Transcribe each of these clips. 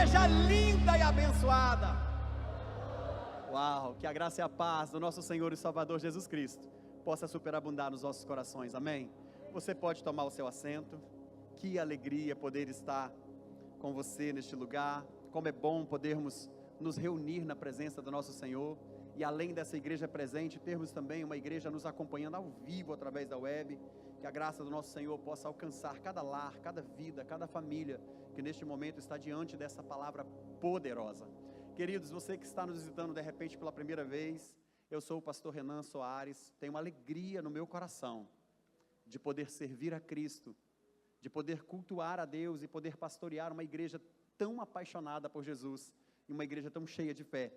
igreja linda e abençoada. Uau, que a graça e a paz do nosso Senhor e Salvador Jesus Cristo possa superabundar nos nossos corações, amém? Você pode tomar o seu assento. Que alegria poder estar com você neste lugar. Como é bom podermos nos reunir na presença do nosso Senhor, e além dessa igreja presente, termos também uma igreja nos acompanhando ao vivo através da web. Que a graça do nosso Senhor possa alcançar cada lar, cada vida, cada família que neste momento está diante dessa palavra poderosa. Queridos, você que está nos visitando de repente pela primeira vez, eu sou o pastor Renan Soares. Tenho uma alegria no meu coração de poder servir a Cristo, de poder cultuar a Deus e poder pastorear uma igreja tão apaixonada por Jesus, e uma igreja tão cheia de fé,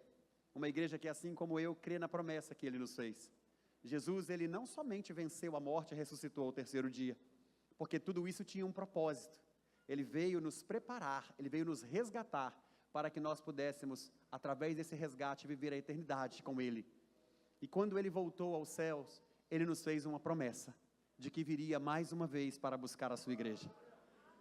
uma igreja que, assim como eu, crê na promessa que Ele nos fez. Jesus, Ele não somente venceu a morte e ressuscitou ao terceiro dia, porque tudo isso tinha um propósito. Ele veio nos preparar, Ele veio nos resgatar, para que nós pudéssemos, através desse resgate, viver a eternidade com Ele. E quando Ele voltou aos céus, Ele nos fez uma promessa, de que viria mais uma vez para buscar a sua igreja.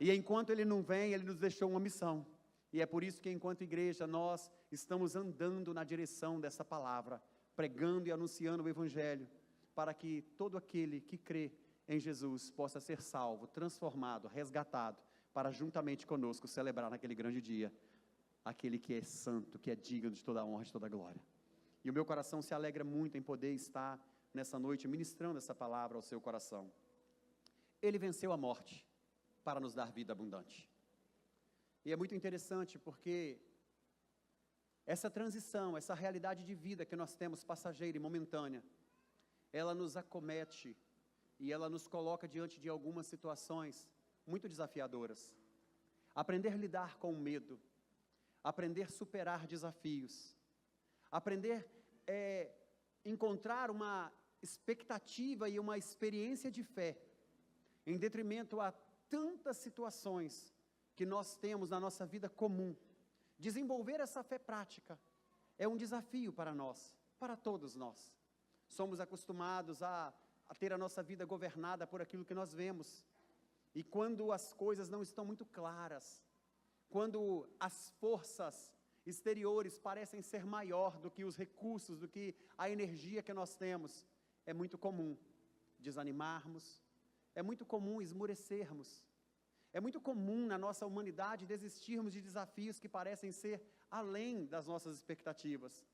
E enquanto Ele não vem, Ele nos deixou uma missão. E é por isso que, enquanto igreja, nós estamos andando na direção dessa palavra, pregando e anunciando o Evangelho, para que todo aquele que crê em Jesus possa ser salvo, transformado, resgatado, para juntamente conosco celebrar naquele grande dia, aquele que é santo, que é digno de toda a honra e de toda a glória. E o meu coração se alegra muito em poder estar nessa noite ministrando essa palavra ao seu coração. Ele venceu a morte para nos dar vida abundante. E é muito interessante porque essa transição, essa realidade de vida que nós temos passageira e momentânea, ela nos acomete e ela nos coloca diante de algumas situações muito desafiadoras. Aprender a lidar com o medo, aprender a superar desafios, aprender a encontrar uma expectativa e uma experiência de fé, em detrimento a tantas situações que nós temos na nossa vida comum. Desenvolver essa fé prática é um desafio para nós, para todos nós. Somos acostumados a ter a nossa vida governada por aquilo que nós vemos, e quando as coisas não estão muito claras, quando as forças exteriores parecem ser maior do que os recursos, do que a energia que nós temos, é muito comum desanimarmos, é muito comum esmorecermos, é muito comum na nossa humanidade desistirmos de desafios que parecem ser além das nossas expectativas.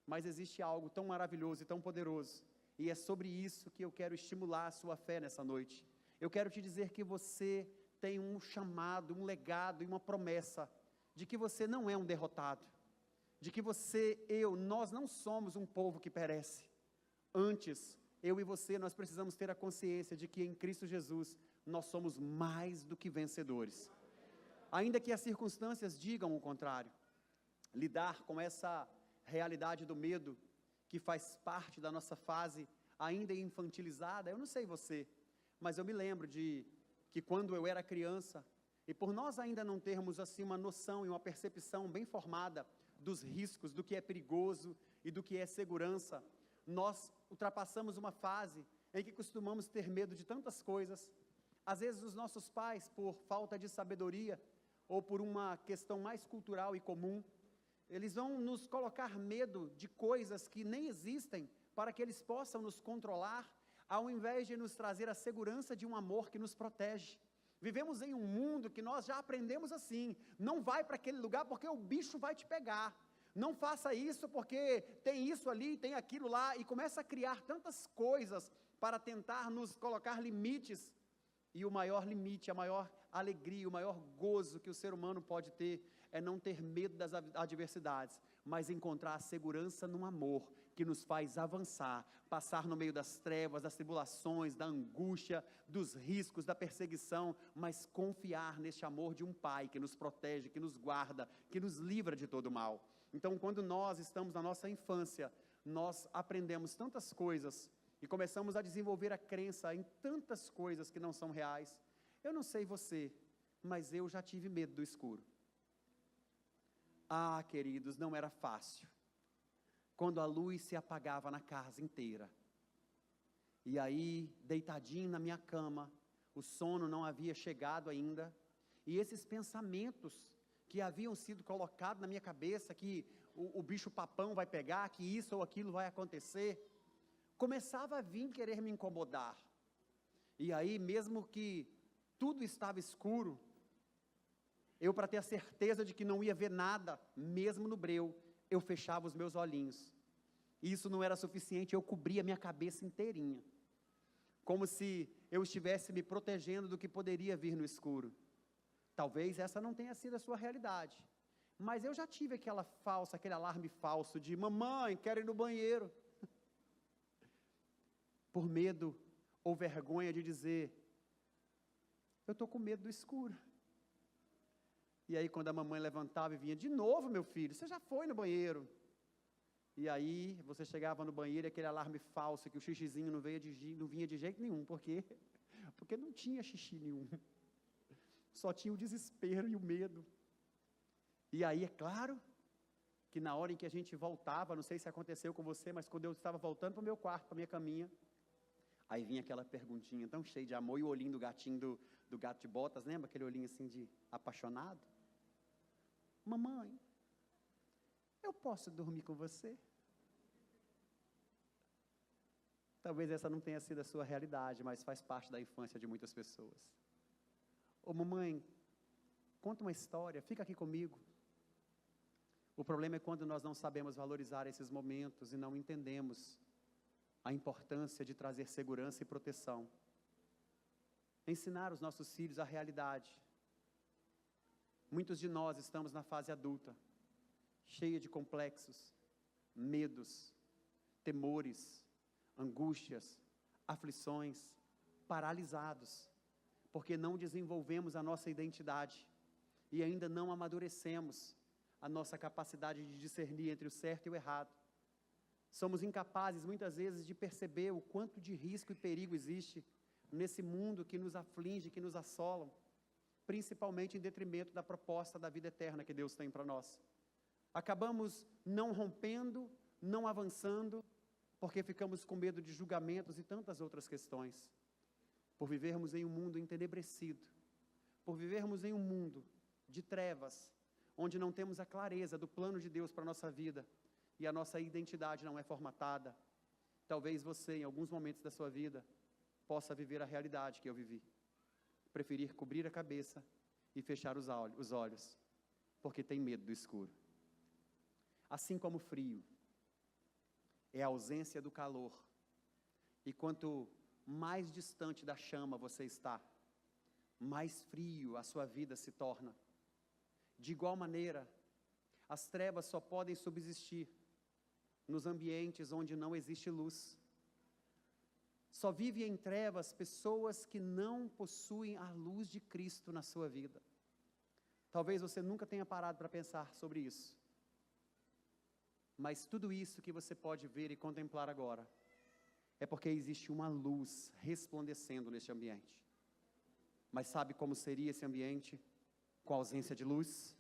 Mas existe algo tão maravilhoso e tão poderoso, e é sobre isso que eu quero estimular a sua fé nessa noite. Eu quero te dizer que você tem um chamado, um legado e uma promessa, de que você não é um derrotado, de que nós não somos um povo que perece. Antes, eu e você, nós precisamos ter a consciência de que em Cristo Jesus, nós somos mais do que vencedores. Ainda que as circunstâncias digam o contrário, lidar com essa realidade do medo, que faz parte da nossa fase ainda infantilizada, eu não sei você, mas eu me lembro que quando eu era criança, e por nós ainda não termos assim uma noção e uma percepção bem formada dos riscos, do que é perigoso e do que é segurança, nós ultrapassamos uma fase em que costumamos ter medo de tantas coisas. Às vezes os nossos pais, por falta de sabedoria, ou por uma questão mais cultural e comum, eles vão nos colocar medo de coisas que nem existem, para que eles possam nos controlar, ao invés de nos trazer a segurança de um amor que nos protege. Vivemos em um mundo que nós já aprendemos assim: não vai para aquele lugar porque o bicho vai te pegar, não faça isso porque tem isso ali, tem aquilo lá, e começa a criar tantas coisas para tentar nos colocar limites. E o maior limite, a maior alegria, o maior gozo que o ser humano pode ter é não ter medo das adversidades, mas encontrar a segurança num amor que nos faz avançar, passar no meio das trevas, das tribulações, da angústia, dos riscos, da perseguição, mas confiar neste amor de um Pai que nos protege, que nos guarda, que nos livra de todo mal. Então, quando nós estamos na nossa infância, nós aprendemos tantas coisas e começamos a desenvolver a crença em tantas coisas que não são reais. Eu não sei você, mas eu já tive medo do escuro. Ah, queridos, não era fácil. Quando a luz se apagava na casa inteira. E aí, deitadinho na minha cama, o sono não havia chegado ainda, e esses pensamentos que haviam sido colocados na minha cabeça, que o bicho papão vai pegar, que isso ou aquilo vai acontecer, começava a vir querer me incomodar. E aí, mesmo que tudo estava escuro, eu, para ter a certeza de que não ia ver nada, mesmo no breu, eu fechava os meus olhinhos. E isso não era suficiente, eu cobria a minha cabeça inteirinha, como se eu estivesse me protegendo do que poderia vir no escuro. Talvez essa não tenha sido a sua realidade, mas eu já tive aquele alarme falso de: mamãe, quero ir no banheiro, por medo ou vergonha de dizer: eu estou com medo do escuro. E aí, quando a mamãe levantava e vinha: de novo, meu filho, você já foi no banheiro? E aí, você chegava no banheiro e aquele alarme falso, que o xixizinho não vinha de jeito nenhum, porque não tinha xixi nenhum, só tinha o desespero e o medo. E aí, é claro, que na hora em que a gente voltava, não sei se aconteceu com você, mas quando eu estava voltando para o meu quarto, para a minha caminha, aí vinha aquela perguntinha tão cheia de amor, e o olhinho do gatinho do Gato de Botas, lembra? Aquele olhinho assim de apaixonado. Mamãe, eu posso dormir com você? Talvez essa não tenha sido a sua realidade, mas faz parte da infância de muitas pessoas. Ô mamãe, conta uma história, fica aqui comigo. O problema é quando nós não sabemos valorizar esses momentos e não entendemos a importância de trazer segurança e proteção. Ensinar os nossos filhos a realidade. Muitos de nós estamos na fase adulta, cheia de complexos, medos, temores, angústias, aflições, paralisados, porque não desenvolvemos a nossa identidade e ainda não amadurecemos a nossa capacidade de discernir entre o certo e o errado. Somos incapazes, muitas vezes, de perceber o quanto de risco e perigo existe nesse mundo que nos aflige, que nos assolam, principalmente em detrimento da proposta da vida eterna que Deus tem para nós. Acabamos não rompendo, não avançando, porque ficamos com medo de julgamentos e tantas outras questões, por vivermos em um mundo entenebrecido, por vivermos em um mundo de trevas, onde não temos a clareza do plano de Deus para a nossa vida, e a nossa identidade não é formatada. Talvez você, em alguns momentos da sua vida, possa viver a realidade que eu vivi, preferir cobrir a cabeça e fechar os olhos, porque tem medo do escuro. Assim como o frio é a ausência do calor, e quanto mais distante da chama você está, mais frio a sua vida se torna. De igual maneira, as trevas só podem subsistir nos ambientes onde não existe luz. Só vive em trevas pessoas que não possuem a luz de Cristo na sua vida. Talvez você nunca tenha parado para pensar sobre isso. Mas tudo isso que você pode ver e contemplar agora, é porque existe uma luz resplandecendo neste ambiente. Mas sabe como seria esse ambiente com a ausência de luz?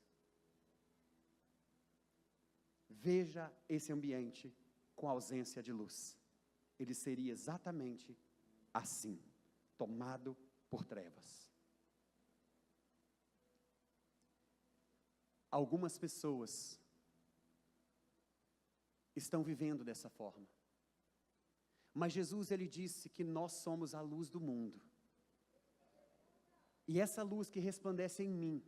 Veja esse ambiente com a ausência de luz. Ele seria exatamente assim, tomado por trevas. Algumas pessoas estão vivendo dessa forma. Mas Jesus, ele disse que nós somos a luz do mundo. E essa luz que resplandece em mim,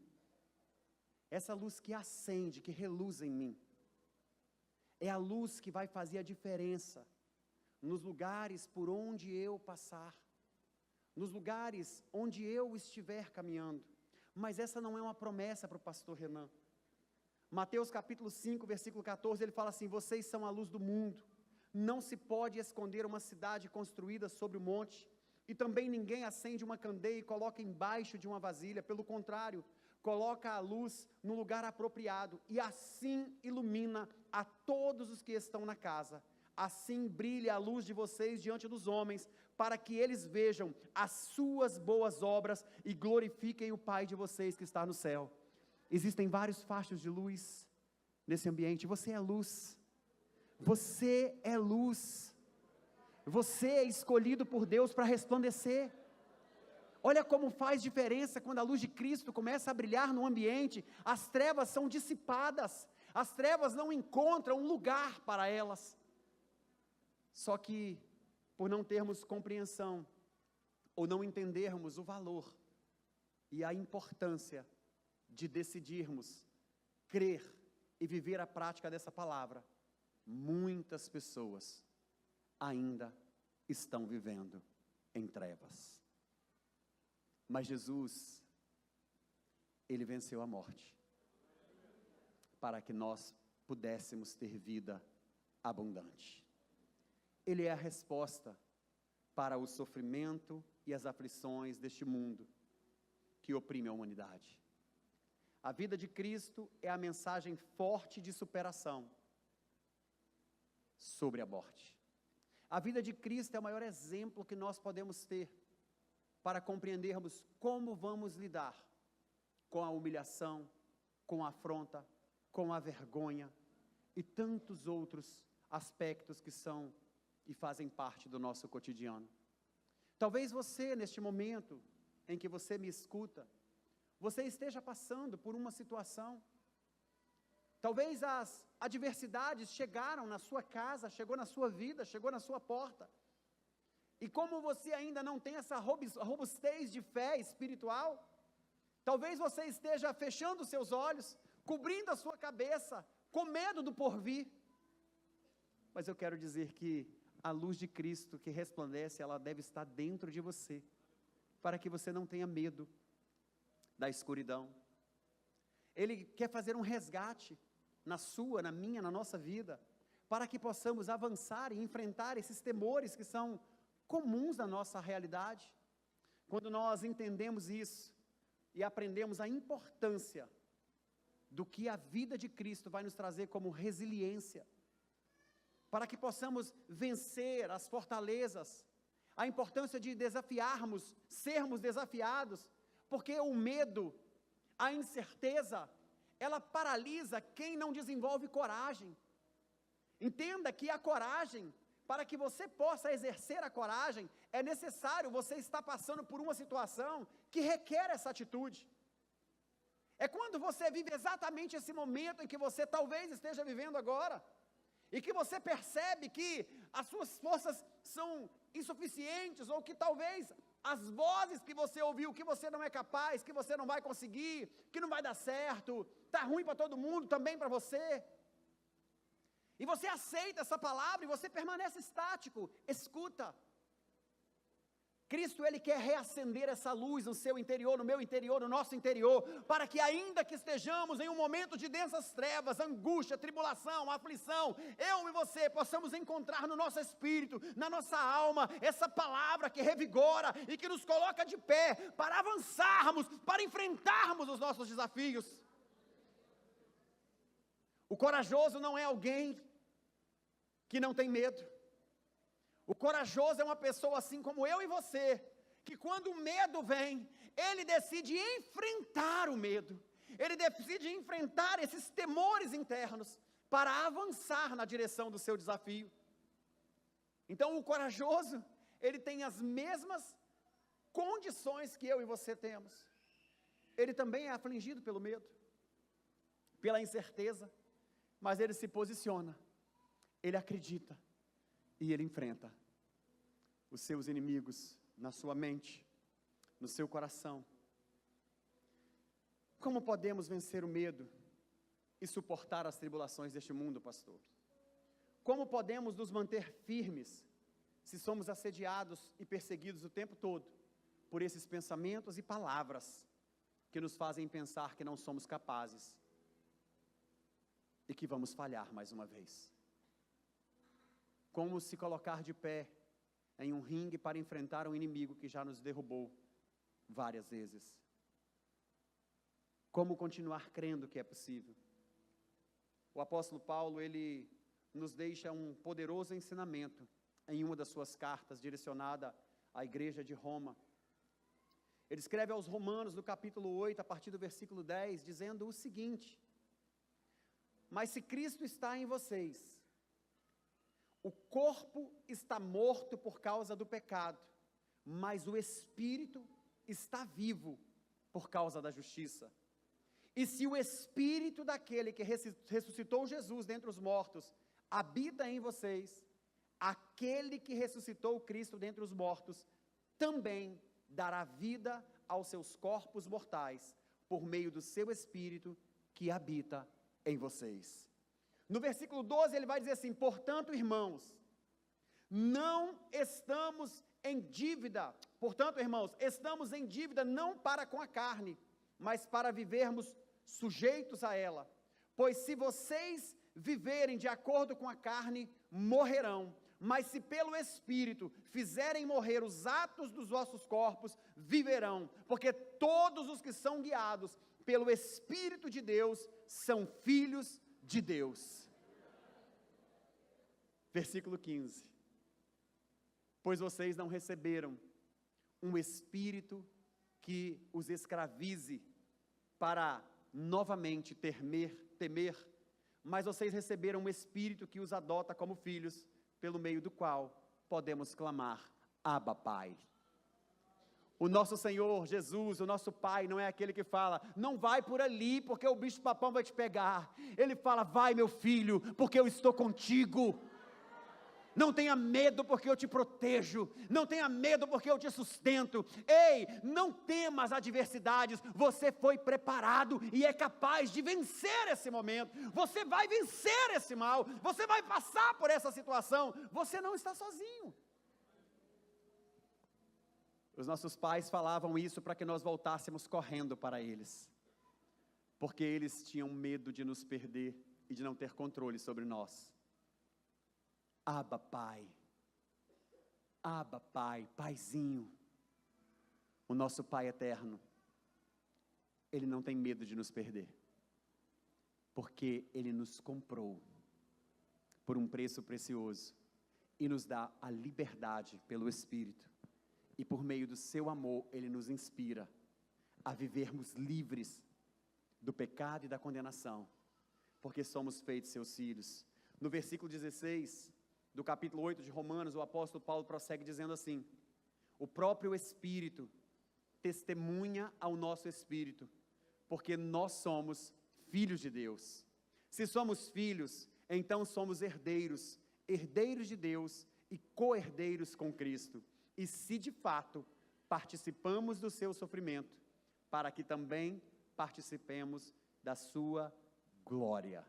essa luz que acende, que reluz em mim, é a luz que vai fazer a diferença nos lugares por onde eu passar, nos lugares onde eu estiver caminhando. Mas essa não é uma promessa para o pastor Renan. Mateus capítulo 5, versículo 14, ele fala assim: vocês são a luz do mundo. Não se pode esconder uma cidade construída sobre o monte, e também ninguém acende uma candeia e coloca embaixo de uma vasilha. Pelo contrário, coloca a luz no lugar apropriado, e assim ilumina a todos os que estão na casa. Assim brilha a luz de vocês diante dos homens, para que eles vejam as suas boas obras e glorifiquem o Pai de vocês que está no céu. Existem vários fachos de luz nesse ambiente. Você é luz. Você é luz. Você é escolhido por Deus para resplandecer. Olha como faz diferença quando a luz de Cristo começa a brilhar no ambiente, as trevas são dissipadas, as trevas não encontram um lugar para elas. Só que, por não termos compreensão, ou não entendermos o valor e a importância de decidirmos crer e viver a prática dessa palavra, muitas pessoas ainda estão vivendo em trevas. Mas Jesus, Ele venceu a morte, para que nós pudéssemos ter vida abundante. Ele é a resposta para o sofrimento e as aflições deste mundo que oprime a humanidade. A vida de Cristo é a mensagem forte de superação sobre a morte. A vida de Cristo é o maior exemplo que nós podemos ter para compreendermos como vamos lidar com a humilhação, com a afronta, com a vergonha e tantos outros aspectos que são e fazem parte do nosso cotidiano. Talvez você, neste momento em que você me escuta, você esteja passando por uma situação. Talvez as adversidades chegaram na sua casa, chegou na sua vida, chegou na sua porta. E como você ainda não tem essa robustez de fé espiritual, talvez você esteja fechando os seus olhos, cobrindo a sua cabeça, com medo do porvir. Mas eu quero dizer que a luz de Cristo que resplandece, ela deve estar dentro de você, para que você não tenha medo da escuridão. Ele quer fazer um resgate na sua, na minha, na nossa vida, para que possamos avançar e enfrentar esses temores que são comuns na nossa realidade. Quando nós entendemos isso e aprendemos a importância do que a vida de Cristo vai nos trazer como resiliência, para que possamos vencer as fortalezas, a importância de desafiarmos, sermos desafiados, porque o medo, a incerteza, ela paralisa quem não desenvolve coragem. Entenda que a coragem, para que você possa exercer a coragem, é necessário você estar passando por uma situação que requer essa atitude. É quando você vive exatamente esse momento em que você talvez esteja vivendo agora, e que você percebe que as suas forças são insuficientes, ou que talvez as vozes que você ouviu, que você não é capaz, que você não vai conseguir, que não vai dar certo, está ruim para todo mundo, também para você. E você aceita essa palavra e você permanece estático, escuta. Cristo, Ele quer reacender essa luz no seu interior, no meu interior, no nosso interior, para que ainda que estejamos em um momento de densas trevas, angústia, tribulação, aflição, eu e você possamos encontrar no nosso espírito, na nossa alma, essa palavra que revigora e que nos coloca de pé, para avançarmos, para enfrentarmos os nossos desafios. O corajoso não é alguém que não tem medo. O corajoso é uma pessoa assim como eu e você, que quando o medo vem, ele decide enfrentar o medo, ele decide enfrentar esses temores internos, para avançar na direção do seu desafio. Então o corajoso, ele tem as mesmas condições que eu e você temos, ele também é afligido pelo medo, pela incerteza, mas ele se posiciona, ele acredita, e ele enfrenta os seus inimigos na sua mente, no seu coração. Como podemos vencer o medo e suportar as tribulações deste mundo, pastor? Como podemos nos manter firmes se somos assediados e perseguidos o tempo todo por esses pensamentos e palavras que nos fazem pensar que não somos capazes e que vamos falhar mais uma vez? Como se colocar de pé em um ringue para enfrentar um inimigo que já nos derrubou várias vezes? Como continuar crendo que é possível? O apóstolo Paulo, ele nos deixa um poderoso ensinamento em uma das suas cartas, direcionada à igreja de Roma. Ele escreve aos Romanos, no capítulo 8, a partir do versículo 10, dizendo o seguinte: mas se Cristo está em vocês, o corpo está morto por causa do pecado, mas o espírito está vivo por causa da justiça. E se o Espírito daquele que ressuscitou Jesus dentre os mortos habita em vocês, aquele que ressuscitou Cristo dentre os mortos também dará vida aos seus corpos mortais, por meio do seu Espírito que habita em vocês. No versículo 12 ele vai dizer assim: portanto, irmãos, estamos em dívida não para com a carne, mas para vivermos sujeitos a ela. Pois se vocês viverem de acordo com a carne, morrerão. Mas se pelo Espírito fizerem morrer os atos dos vossos corpos, viverão. Porque todos os que são guiados pelo Espírito de Deus são filhos de Deus. Versículo 15. Pois vocês não receberam um espírito que os escravize para novamente temer, mas vocês receberam um espírito que os adota como filhos, pelo meio do qual podemos clamar: Abba, Pai. O nosso Senhor Jesus, o nosso Pai, não é aquele que fala: não vai por ali, porque o bicho papão vai te pegar. Ele fala: vai, meu filho, porque eu estou contigo. Não tenha medo, porque eu te protejo. Não tenha medo, porque eu te sustento. Ei, não tema as adversidades. Você foi preparado e é capaz de vencer esse momento. Você vai vencer esse mal. Você vai passar por essa situação. Você não está sozinho. Os nossos pais falavam isso para que nós voltássemos correndo para eles, porque eles tinham medo de nos perder e de não ter controle sobre nós. Abba, Pai. Abba, Pai, Paizinho. O nosso Pai eterno, Ele não tem medo de nos perder, porque Ele nos comprou por um preço precioso e nos dá a liberdade pelo Espírito, e por meio do seu amor Ele nos inspira a vivermos livres do pecado e da condenação, porque somos feitos seus filhos. No versículo 16 do capítulo 8 de Romanos, o apóstolo Paulo prossegue dizendo assim: o próprio Espírito testemunha ao nosso Espírito, porque nós somos filhos de Deus. Se somos filhos, então somos herdeiros, herdeiros de Deus e co-herdeiros com Cristo. E se de fato participamos do seu sofrimento, para que também participemos da sua glória.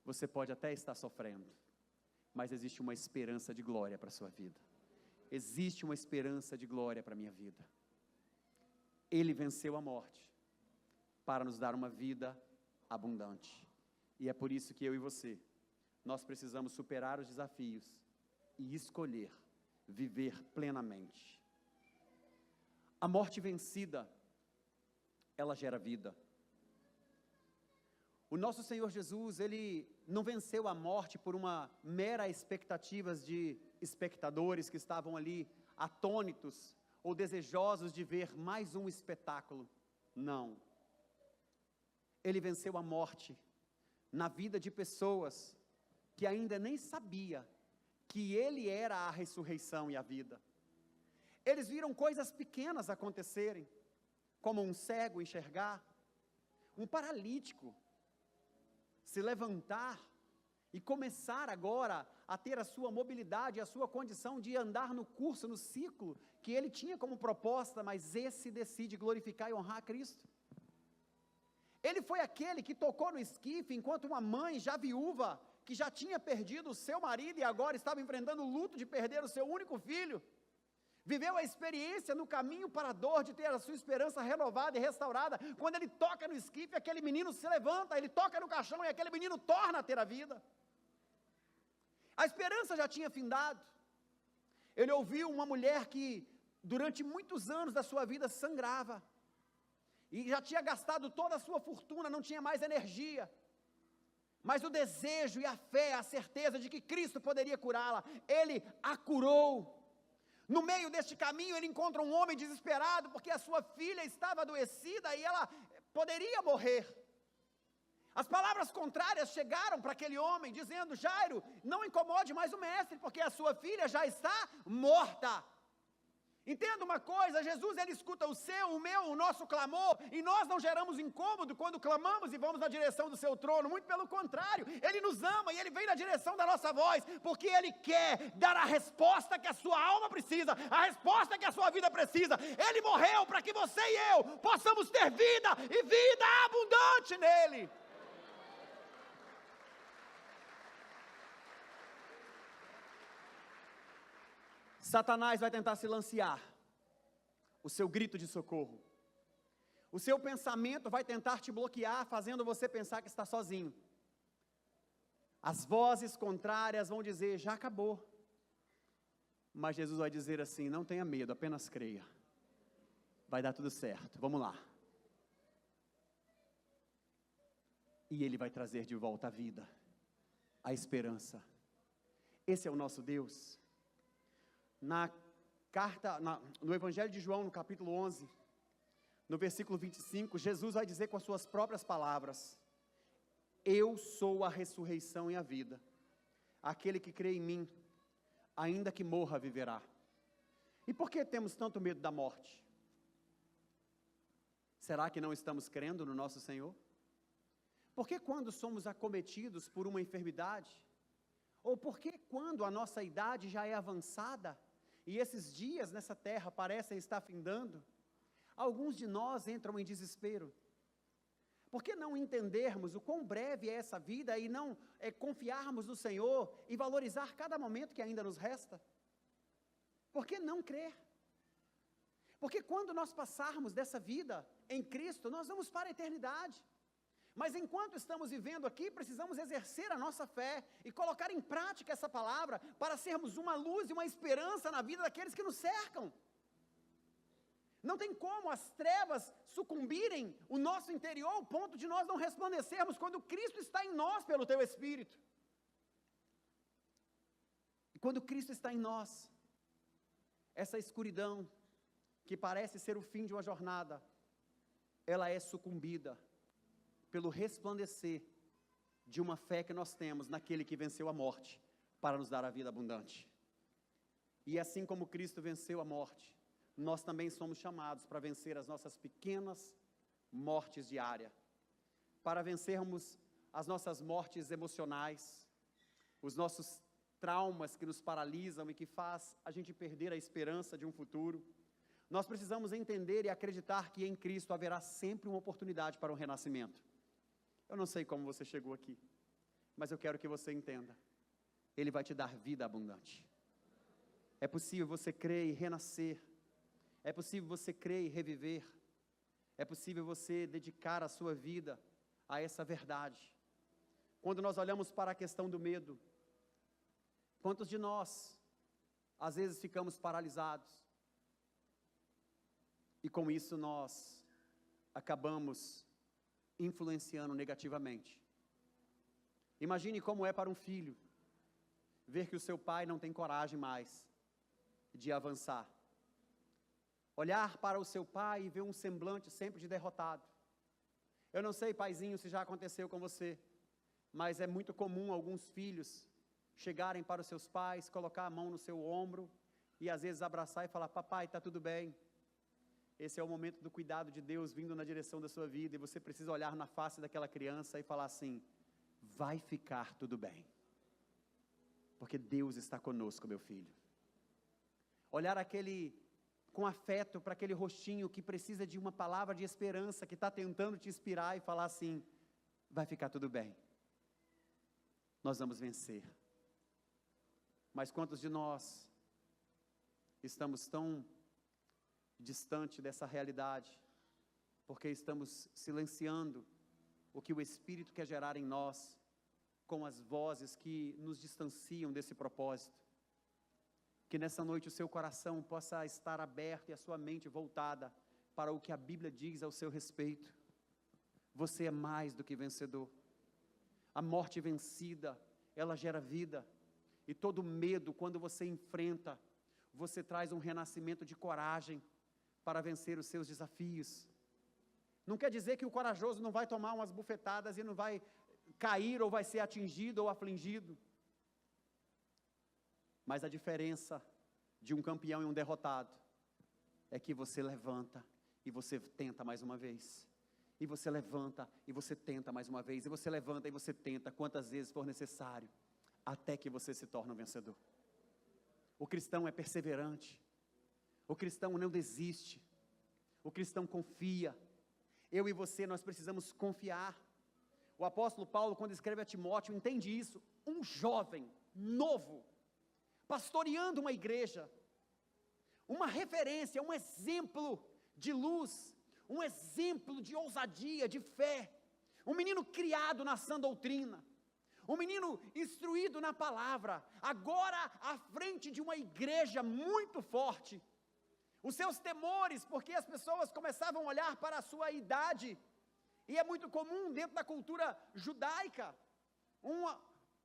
Você pode até estar sofrendo, mas existe uma esperança de glória para a sua vida. Existe uma esperança de glória para a minha vida. Ele venceu a morte para nos dar uma vida abundante. E é por isso que eu e você, nós precisamos superar os desafios e escolher viver plenamente. A morte vencida, ela gera vida. O nosso Senhor Jesus, Ele não venceu a morte por uma mera expectativa de espectadores que estavam ali atônitos ou desejosos de ver mais um espetáculo. Não. Ele venceu a morte na vida de pessoas que ainda nem sabia que Ele era a ressurreição e a vida. Eles viram coisas pequenas acontecerem, como um cego enxergar, um paralítico se levantar e começar agora a ter a sua mobilidade, a sua condição de andar no curso, no ciclo, que ele tinha como proposta, mas esse decide glorificar e honrar a Cristo. Ele foi aquele que tocou no esquife, enquanto uma mãe já viúva, que já tinha perdido o seu marido e agora estava enfrentando o luto de perder o seu único filho, viveu a experiência no caminho para a dor de ter a sua esperança renovada e restaurada. Quando ele toca no esquife, aquele menino se levanta, ele toca no caixão e aquele menino torna a ter a vida. A esperança já tinha findado. Ele ouviu uma mulher que durante muitos anos da sua vida sangrava, e já tinha gastado toda a sua fortuna, não tinha mais energia, mas o desejo e a fé, a certeza de que Cristo poderia curá-la, Ele a curou. No meio deste caminho ele encontra um homem desesperado, porque a sua filha estava adoecida e ela poderia morrer. As palavras contrárias chegaram para aquele homem, dizendo: Jairo, não incomode mais o mestre, porque a sua filha já está morta. Entenda uma coisa, Jesus ele escuta o seu, o meu, o nosso clamor, e nós não geramos incômodo quando clamamos e vamos na direção do seu trono, muito pelo contrário, ele nos ama e ele vem na direção da nossa voz, porque ele quer dar a resposta que a sua alma precisa, a resposta que a sua vida precisa. Ele morreu para que você e eu possamos ter vida e vida abundante nele. Satanás vai tentar silenciar o seu grito de socorro. O seu pensamento vai tentar te bloquear, fazendo você pensar que está sozinho. As vozes contrárias vão dizer, já acabou. Mas Jesus vai dizer assim, não tenha medo, apenas creia. Vai dar tudo certo, vamos lá. E Ele vai trazer de volta a vida, a esperança. Esse é o nosso Deus. No Evangelho de João, no capítulo 11, no versículo 25, Jesus vai dizer com as suas próprias palavras, eu sou a ressurreição e a vida, aquele que crê em mim, ainda que morra, viverá. E por que temos tanto medo da morte? Será que não estamos crendo no nosso Senhor? Porque quando somos acometidos por uma enfermidade, ou porque quando a nossa idade já é avançada, e esses dias nessa terra parecem estar findando, alguns de nós entram em desespero. Por que não entendermos o quão breve é essa vida e não confiarmos no Senhor e valorizar cada momento que ainda nos resta? Por que não crer? Porque quando nós passarmos dessa vida em Cristo, nós vamos para a eternidade. Mas enquanto estamos vivendo aqui, precisamos exercer a nossa fé e colocar em prática essa palavra para sermos uma luz e uma esperança na vida daqueles que nos cercam. Não tem como as trevas sucumbirem o nosso interior ao ponto de nós não resplandecermos quando Cristo está em nós pelo teu Espírito. E quando Cristo está em nós, essa escuridão que parece ser o fim de uma jornada, ela é sucumbida pelo resplandecer de uma fé que nós temos naquele que venceu a morte, para nos dar a vida abundante. E assim como Cristo venceu a morte, nós também somos chamados para vencer as nossas pequenas mortes diárias, para vencermos as nossas mortes emocionais, os nossos traumas que nos paralisam e que faz a gente perder a esperança de um futuro. Nós precisamos entender e acreditar que em Cristo haverá sempre uma oportunidade para um renascimento. Eu não sei como você chegou aqui, mas eu quero que você entenda. Ele vai te dar vida abundante. É possível você crer e renascer. É possível você crer e reviver. É possível você dedicar a sua vida a essa verdade. Quando nós olhamos para a questão do medo, quantos de nós, às vezes, ficamos paralisados? E com isso nós acabamos influenciando negativamente. Imagine como é para um filho ver que o seu pai não tem coragem mais de avançar. Olhar para o seu pai e ver um semblante sempre de derrotado. Eu não sei, paizinho, se já aconteceu com você, mas é muito comum alguns filhos chegarem para os seus pais, colocar a mão no seu ombro e às vezes abraçar e falar, papai, está tudo bem. Esse é o momento do cuidado de Deus vindo na direção da sua vida, e você precisa olhar na face daquela criança e falar assim, vai ficar tudo bem, porque Deus está conosco, meu filho. Olhar com afeto para aquele rostinho que precisa de uma palavra de esperança, que está tentando te inspirar e falar assim, vai ficar tudo bem, nós vamos vencer. Mas quantos de nós estamos tão distante dessa realidade, porque estamos silenciando o que o Espírito quer gerar em nós, com as vozes que nos distanciam desse propósito. Que nessa noite o seu coração possa estar aberto e a sua mente voltada para o que a Bíblia diz ao seu respeito. Você é mais do que vencedor. A morte vencida, ela gera vida, e todo medo, quando você enfrenta, você traz um renascimento de coragem para vencer os seus desafios. Não quer dizer que o corajoso não vai tomar umas bufetadas e não vai cair ou vai ser atingido ou afligido. Mas a diferença de um campeão e um derrotado é que você levanta e você tenta mais uma vez. E você levanta e você tenta mais uma vez. E você levanta e você tenta quantas vezes for necessário, até que você se torne um vencedor. O cristão é perseverante. O cristão não desiste. O cristão confia. Eu e você, nós precisamos confiar. O apóstolo Paulo, quando escreve a Timóteo, entende isso. Um jovem, novo, pastoreando uma igreja, uma referência, um exemplo de luz, um exemplo de ousadia, de fé, um menino criado na sã doutrina, um menino instruído na palavra, agora à frente de uma igreja muito forte. Os seus temores, porque as pessoas começavam a olhar para a sua idade, e é muito comum dentro da cultura judaica,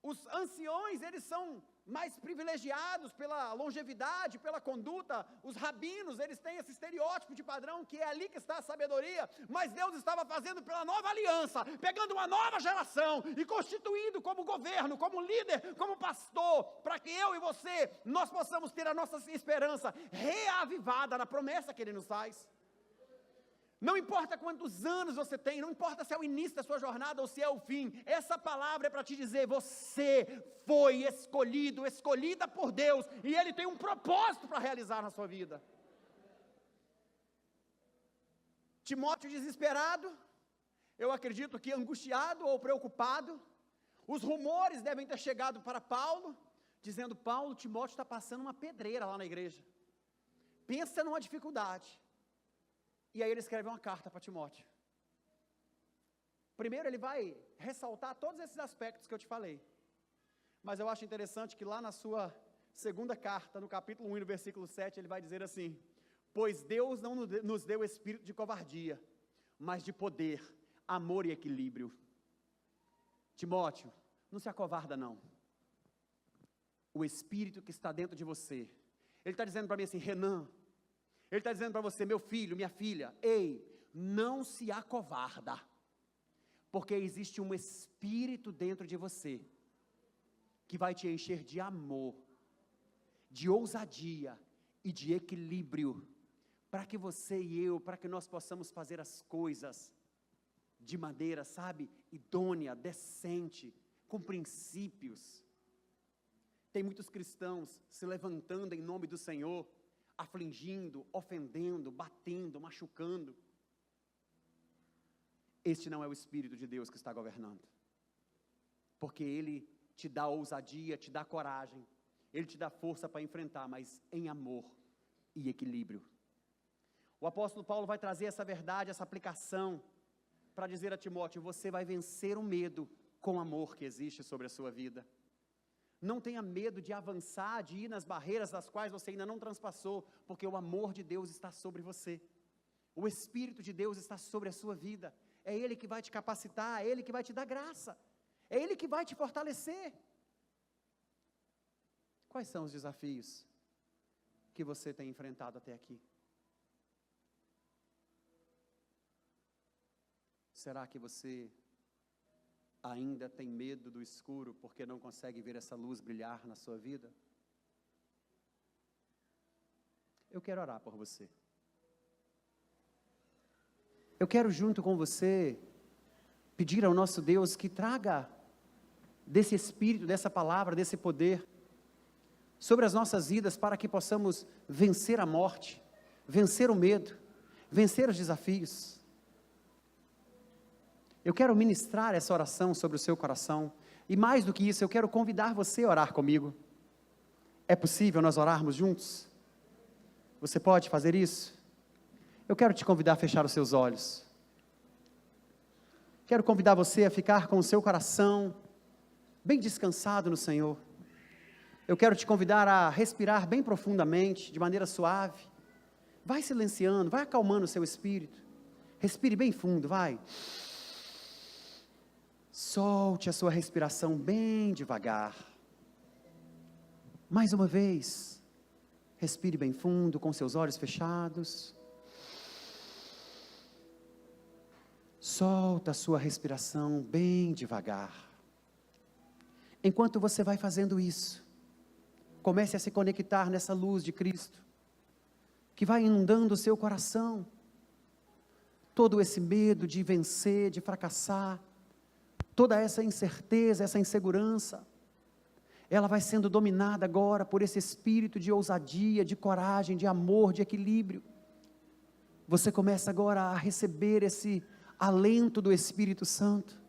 os anciões, eles são mais privilegiados pela longevidade, pela conduta. Os rabinos, eles têm esse estereótipo de padrão, que é ali que está a sabedoria, mas Deus estava fazendo pela nova aliança, pegando uma nova geração, e constituindo como governo, como líder, como pastor, para que eu e você, nós possamos ter a nossa esperança reavivada na promessa que Ele nos faz. Não importa quantos anos você tem, não importa se é o início da sua jornada ou se é o fim, essa palavra é para te dizer, você foi escolhido, escolhida por Deus, e Ele tem um propósito para realizar na sua vida. Timóteo desesperado, eu acredito que angustiado ou preocupado, os rumores devem ter chegado para Paulo, dizendo, Paulo, Timóteo está passando uma pedreira lá na igreja, pensa numa dificuldade. E aí ele escreve uma carta para Timóteo. Primeiro ele vai ressaltar todos esses aspectos que eu te falei. Mas eu acho interessante que lá na sua segunda carta, no capítulo 1 e no versículo 7, ele vai dizer assim, pois Deus não nos deu espírito de covardia, mas de poder, amor e equilíbrio. Timóteo, não se acovarda não. O espírito que está dentro de você, ele está dizendo para mim assim, Renan, ele está dizendo para você, meu filho, minha filha, ei, não se acovarda, porque existe um espírito dentro de você, que vai te encher de amor, de ousadia e de equilíbrio, para que você e eu, para que nós possamos fazer as coisas de maneira, sabe, idônea, decente, com princípios. Tem muitos cristãos se levantando em nome do Senhor, afligindo, ofendendo, batendo, machucando. Este não é o Espírito de Deus que está governando, porque Ele te dá ousadia, te dá coragem, Ele te dá força para enfrentar, mas em amor e equilíbrio. O apóstolo Paulo vai trazer essa verdade, essa aplicação, para dizer a Timóteo, você vai vencer o medo com o amor que existe sobre a sua vida. Não tenha medo de avançar, de ir nas barreiras das quais você ainda não transpassou, porque o amor de Deus está sobre você. O Espírito de Deus está sobre a sua vida. É Ele que vai te capacitar, é Ele que vai te dar graça, é Ele que vai te fortalecer. Quais são os desafios que você tem enfrentado até aqui? Será que você ainda tem medo do escuro, porque não consegue ver essa luz brilhar na sua vida? Eu quero orar por você. Eu quero junto com você, pedir ao nosso Deus que traga desse Espírito, dessa palavra, desse poder, sobre as nossas vidas, para que possamos vencer a morte, vencer o medo, vencer os desafios. Eu quero ministrar essa oração sobre o seu coração, e mais do que isso, eu quero convidar você a orar comigo. É possível nós orarmos juntos? Você pode fazer isso? Eu quero te convidar a fechar os seus olhos. Quero convidar você a ficar com o seu coração bem descansado no Senhor. Eu quero te convidar a respirar bem profundamente, de maneira suave. Vai silenciando, vai acalmando o seu espírito. Respire bem fundo, vai. Solte a sua respiração bem devagar. Mais uma vez. Respire bem fundo, com seus olhos fechados. Solta a sua respiração bem devagar. Enquanto você vai fazendo isso, comece a se conectar nessa luz de Cristo. que vai inundando o seu coração. Todo esse medo de vencer, de fracassar, toda essa incerteza, essa insegurança, ela vai sendo dominada agora por esse espírito de ousadia, de coragem, de amor, de equilíbrio. Você começa agora a receber esse alento do Espírito Santo.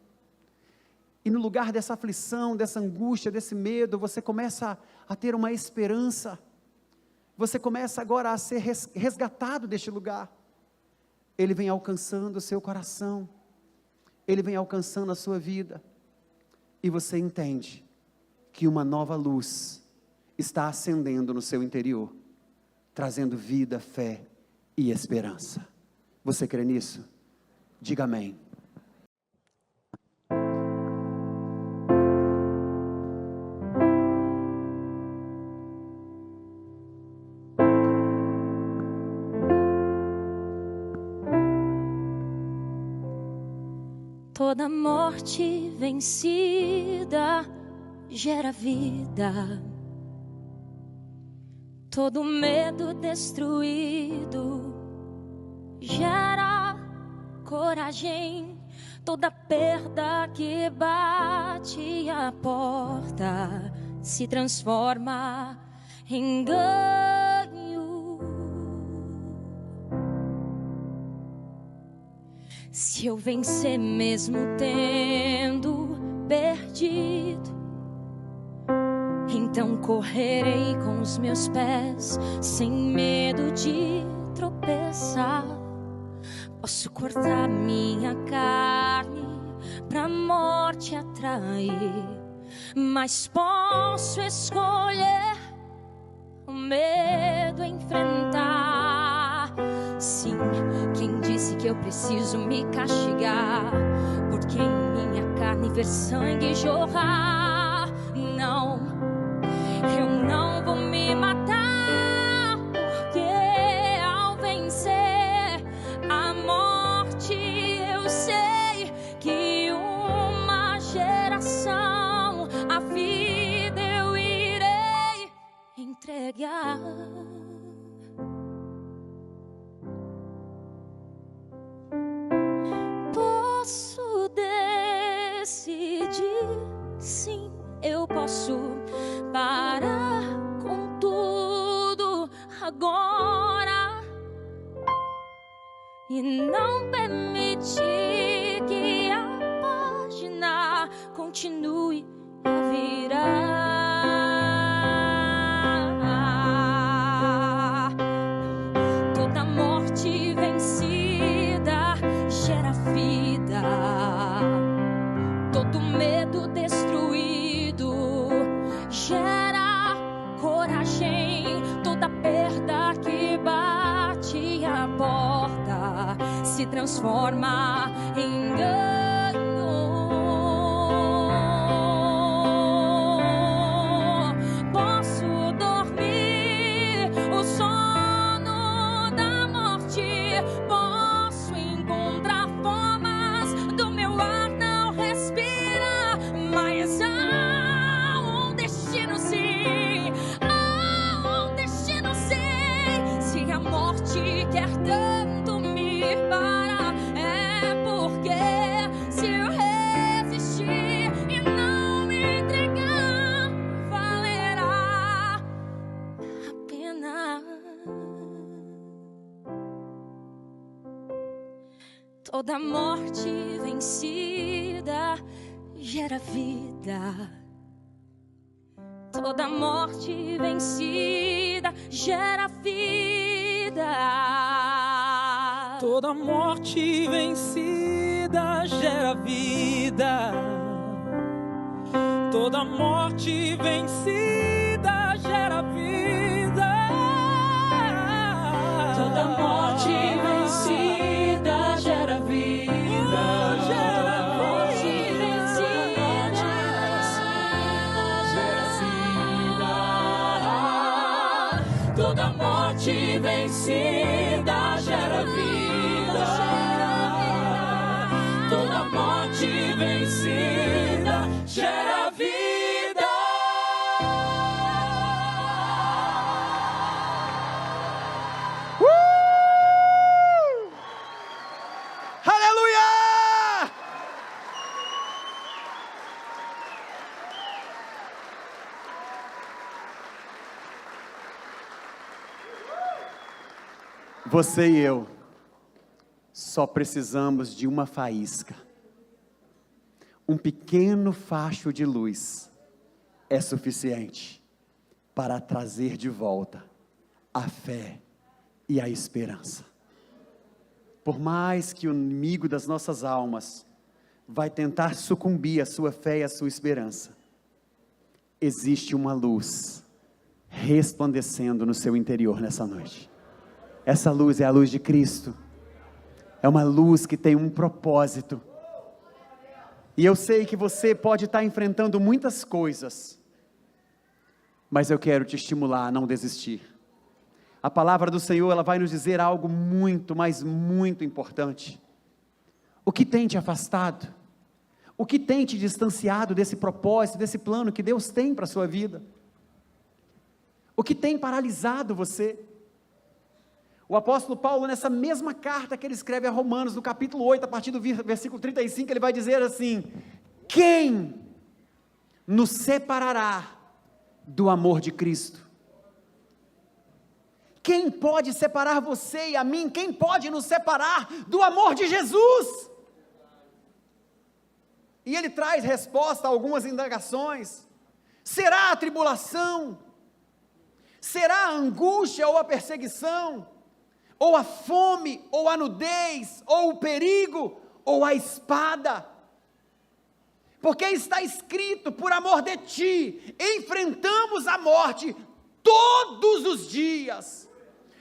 E no lugar dessa aflição, dessa angústia, desse medo, você começa a ter uma esperança. Você começa agora a ser resgatado deste lugar. Ele vem alcançando o seu coração. Ele vem alcançando a sua vida. E você entende que uma nova luz está acendendo no seu interior, trazendo vida, fé e esperança. Você crê nisso? Diga amém. Toda morte vencida gera vida. Todo medo destruído gera coragem. Toda perda que bate a porta se transforma em ganho. Se eu vencer mesmo tendo perdido, então correrei com os meus pés, sem medo de tropeçar. Posso cortar minha carne pra morte atrair, mas posso escolher o medo enfrentar. Sim, quem disse que eu preciso me castigar, porque em minha carne ver sangue jorrar? Não, eu não vou me matar, porque ao vencer a morte eu sei que uma geração a vida eu irei entregar. Posso decidir, sim, eu posso parar com tudo agora e não permitir que a página continue a virar. Toda morte vencida gera vida. Todo medo destruído gera coragem. Toda perda que bate a porta se transforma em ganho. Posso dormir o sono da morte, posso encontrar formas do meu ar não respirar, mas há um destino sim, há um destino sim. Se a morte quer tanto me parar, é porque se eu resistir e não me entregar, valerá a pena. Toda morte vencida gera vida. Toda morte vencida gera vida. Toda morte vencida gera vida. Toda morte vencida gera vida. Toda morte vencida gera vida. Gera morte vencida gera vida. Toda morte vencida gera vida. Toda morte vencida gera vida. Você e eu só precisamos de uma faísca. Um pequeno facho de luz é suficiente para trazer de volta a fé e a esperança. Por mais que o inimigo das nossas almas vai tentar sucumbir à sua fé e à sua esperança, existe uma luz resplandecendo no seu interior nessa noite. Essa luz é a luz de Cristo. É uma luz que tem um propósito. E eu sei que você pode estar enfrentando muitas coisas, mas eu quero te estimular a não desistir. A palavra do Senhor, ela vai nos dizer algo muito, mas muito importante. O que tem te afastado? O que tem te distanciado desse propósito, desse plano que Deus tem para a sua vida? O que tem paralisado você? O apóstolo Paulo, nessa mesma carta que ele escreve a Romanos, no capítulo 8, a partir do versículo 35, ele vai dizer assim: quem nos separará do amor de Cristo? Quem pode separar você e a mim? Quem pode nos separar do amor de Jesus? E ele traz resposta a algumas indagações. Será a tribulação? Será a angústia ou a perseguição? Ou a fome, ou a nudez, ou o perigo, ou a espada? Porque está escrito: por amor de ti, enfrentamos a morte todos os dias.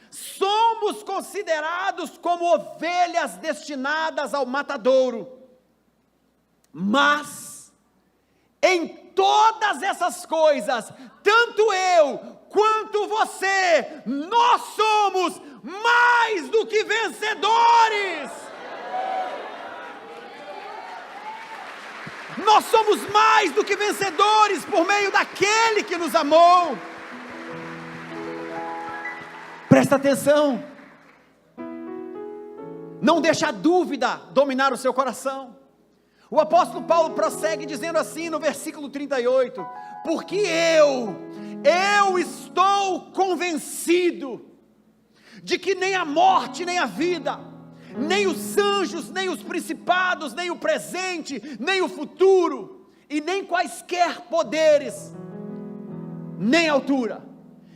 Somos considerados como ovelhas destinadas ao matadouro. Mas, em todas essas coisas, tanto eu quanto você, nós somos mais do que vencedores. Nós somos mais do que vencedores por meio daquele que nos amou. Presta atenção. Não deixa a dúvida dominar o seu coração. O apóstolo Paulo prossegue dizendo assim no versículo 38: porque eu estou convencido de que nem a morte, nem a vida, nem os anjos, nem os principados, nem o presente, nem o futuro, e nem quaisquer poderes, nem a altura,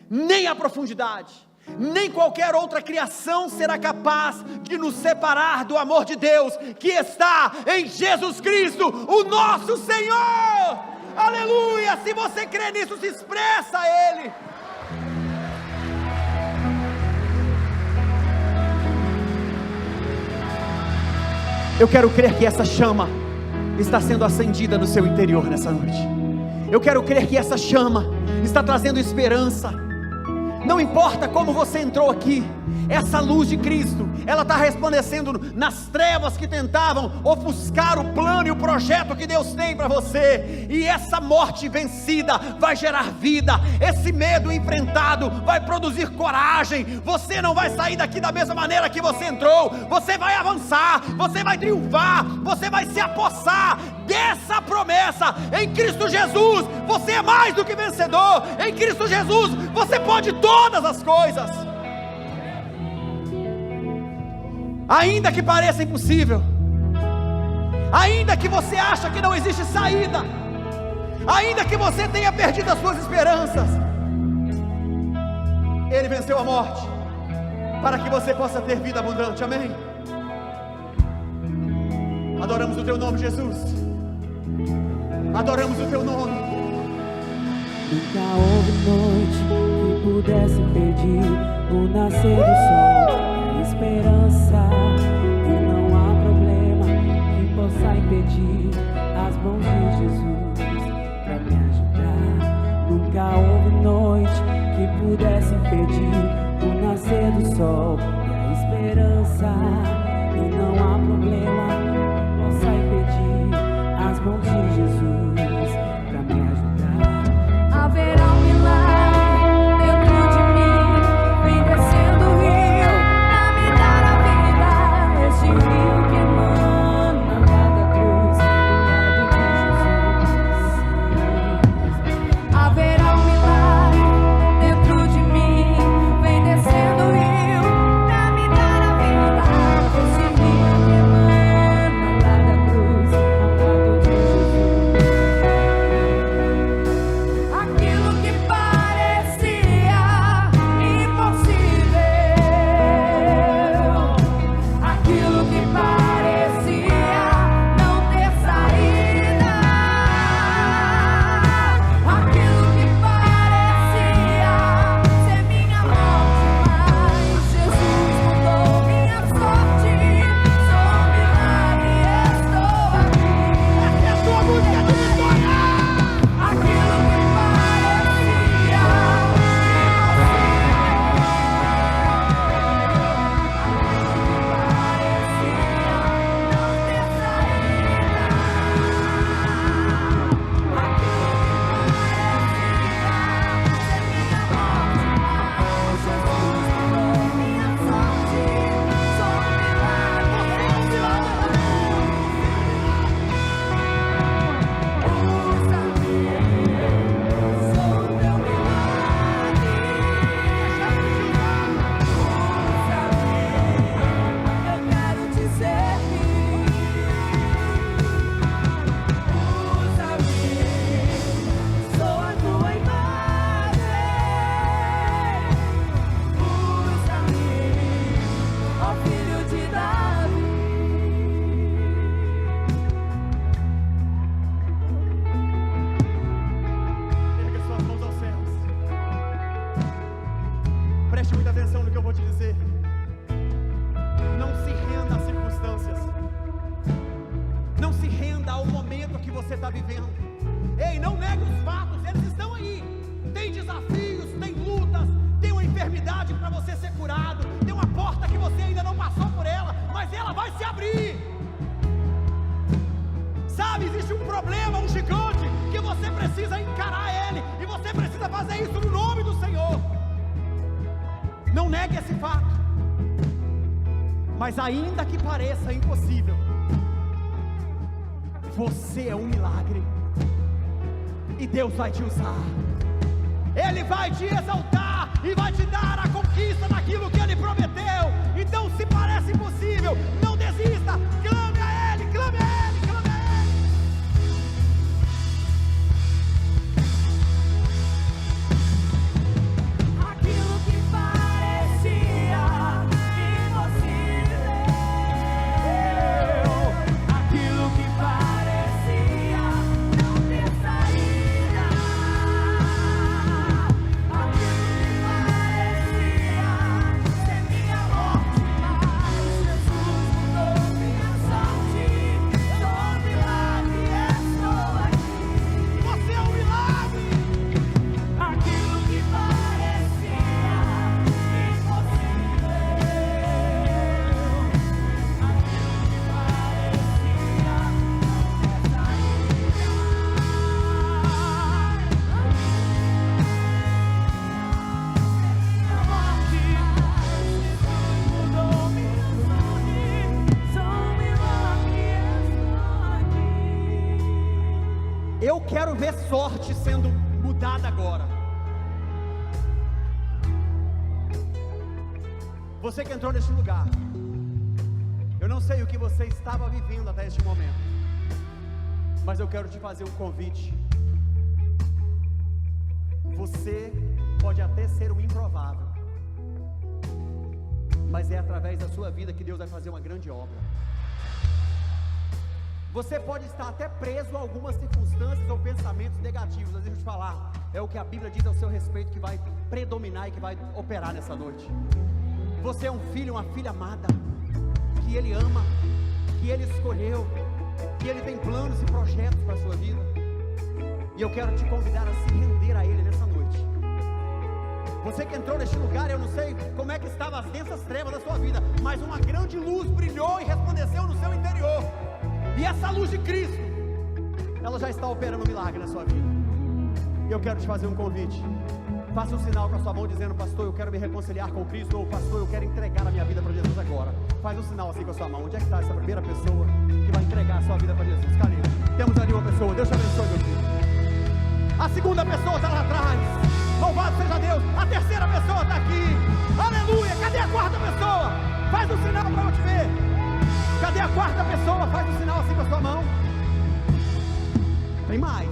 nem a profundidade, nem qualquer outra criação será capaz de nos separar do amor de Deus, que está em Jesus Cristo, o nosso Senhor. Aleluia! Se você crê nisso, se expressa a Ele. Eu quero crer que essa chama está sendo acendida no seu interior nessa noite. Eu quero crer que essa chama está trazendo esperança. Não importa como você entrou aqui, essa luz de Cristo, ela está resplandecendo nas trevas que tentavam ofuscar o plano e o projeto que Deus tem para você. E essa morte vencida vai gerar vida. Esse medo enfrentado vai produzir coragem. Você não vai sair daqui da mesma maneira que você entrou. Você vai avançar, você vai triunfar, você vai se apossar dessa promessa. Em Cristo Jesus, você é mais do que vencedor. Em Cristo Jesus, você pode todas as coisas. Ainda que pareça impossível, ainda que você ache que não existe saída, ainda que você tenha perdido as suas esperanças, Ele venceu a morte, para que você possa ter vida abundante, amém? Adoramos o Teu nome, Jesus, adoramos o Teu nome. Nunca houve noite que pudesse impedir o nascer do sol, a esperança, e não há problema que possa impedir as mãos de Jesus para me ajudar. Nunca houve noite que pudesse impedir o nascer do sol e a esperança, e não há problema que possa impedir as mãos de Jesus para me ajudar. Haverá um milagre dentro de mim, vem descendo o rio pra me dar a vida. Este rio que emana lá da cruz, do lado de Jesus. Haverá um milagre dentro de mim, vem descendo o rio pra me você está vivendo. Ei, não negue os fatos, eles estão aí. Tem desafios, tem lutas, tem uma enfermidade para você ser curado, tem uma porta que você ainda não passou por ela, mas ela vai se abrir. Sabe, existe um problema, um gigante, que você precisa encarar ele, e você precisa fazer isso no nome do Senhor. Não negue esse fato. Mas ainda que pareça impossível, você é um milagre, e Deus vai te usar. Ele vai te exaltar e vai te dar a conquista daquilo que Ele prometeu. Então, se parece impossível, não desista. Clame a Ele, clame a Ele, clame a Ele. Aquilo que parecia impossível, aquilo que parecia não ter saída, aquilo que parecia ser minha morte, mas Jesus mudou minha sorte. Sou um milagre, estou aqui. Você é um milagre. Aquilo que parecia impossível, aquilo que parecia não mudou minha sorte. Sou um milagre, estou aqui. Eu quero ver sorte sendo mudada agora. Você que entrou neste lugar, eu não sei o que você estava vivendo até este momento, mas eu quero te fazer um convite. Você pode até ser um improvável, mas é através da sua vida que Deus vai fazer uma grande obra. Você pode estar até preso a algumas circunstâncias ou pensamentos negativos, mas deixa eu te falar, é o que a Bíblia diz ao seu respeito que vai predominar e que vai operar nessa noite. Você é um filho, uma filha amada, que Ele ama, que Ele escolheu, que Ele tem planos e projetos para a sua vida, e eu quero te convidar a se render a Ele nessa noite. Você que entrou neste lugar, eu não sei como é que estavam as densas trevas da sua vida, mas uma grande luz brilhou e resplandeceu no seu interior, e essa luz de Cristo, ela já está operando um milagre na sua vida. E eu quero te fazer um convite. Faça um sinal com a sua mão dizendo: pastor, eu quero me reconciliar com Cristo, ou pastor, eu quero entregar a minha vida para Jesus agora. Faz um sinal assim com a sua mão. Onde é que está essa primeira pessoa que vai entregar a sua vida para Jesus? Cadê? Temos ali uma pessoa. Deus te abençoe, meu filho. A segunda pessoa está lá atrás. Louvado seja Deus. A terceira pessoa está aqui. Aleluia. Cadê a quarta pessoa? Faz um sinal para eu te ver. Cadê a quarta pessoa? Faz um sinal assim com a sua mão. Tem mais.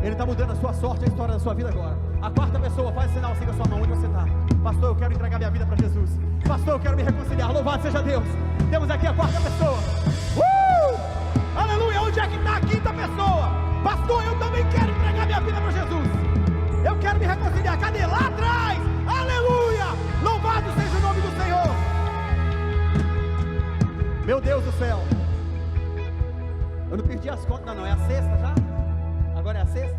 Ele está mudando a sua sorte, a história da sua vida agora. A quarta pessoa, faz sinal assim com a sua mão. Onde você está? Pastor, eu quero entregar minha vida para Jesus. Pastor, eu quero me reconciliar. Louvado seja Deus. Temos aqui a quarta pessoa. Aleluia. Onde é que está a quinta pessoa? Pastor, eu também quero entregar minha vida para Jesus. Eu quero me reconciliar. Cadê? Lá atrás. Aleluia. Louvado seja o nome do Senhor. Meu Deus do céu. Eu não perdi as contas. Não, é a sexta já? Agora é a sexta?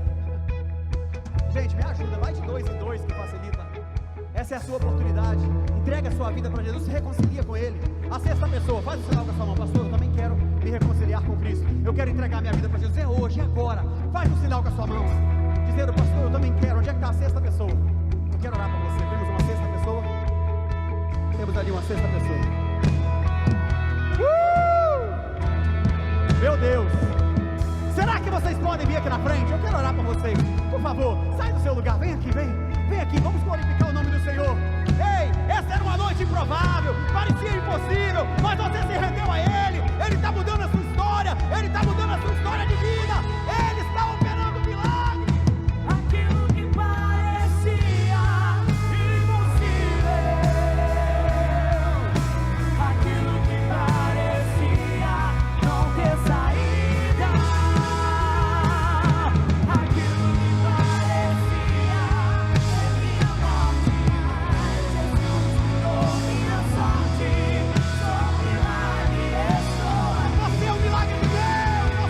Gente, me ajuda, vai de 2 em 2 que facilita. Essa é a sua oportunidade. Entrega a sua vida para Jesus, se reconcilia com Ele. A sexta pessoa, faz o sinal com a sua mão. Pastor, eu também quero me reconciliar com Cristo. Eu quero entregar minha vida para Jesus. É hoje, é agora. Faz o sinal com a sua mão, dizendo: pastor, eu também quero. Onde é que está a sexta pessoa? Eu quero orar para você. Temos uma sexta pessoa? Temos ali uma sexta pessoa. Meu Deus. Será que vocês podem vir aqui na frente? Eu quero orar para vocês. Por favor, sai do seu lugar. Vem aqui, vem. Vem aqui, vamos glorificar o nome do Senhor. Ei, essa era uma noite improvável. Parecia impossível, mas você se rendeu a Ele. Ele está mudando a sua história. Ele está mudando a sua história de vida. Ele está operando milagre. Aquilo que parecia impossível, aquilo que parecia não ter saída, aquilo que parecia ser minha morte, mas Jesus mudou minha sorte. Sou um milagre, estou aqui. Você é um milagre de Deus.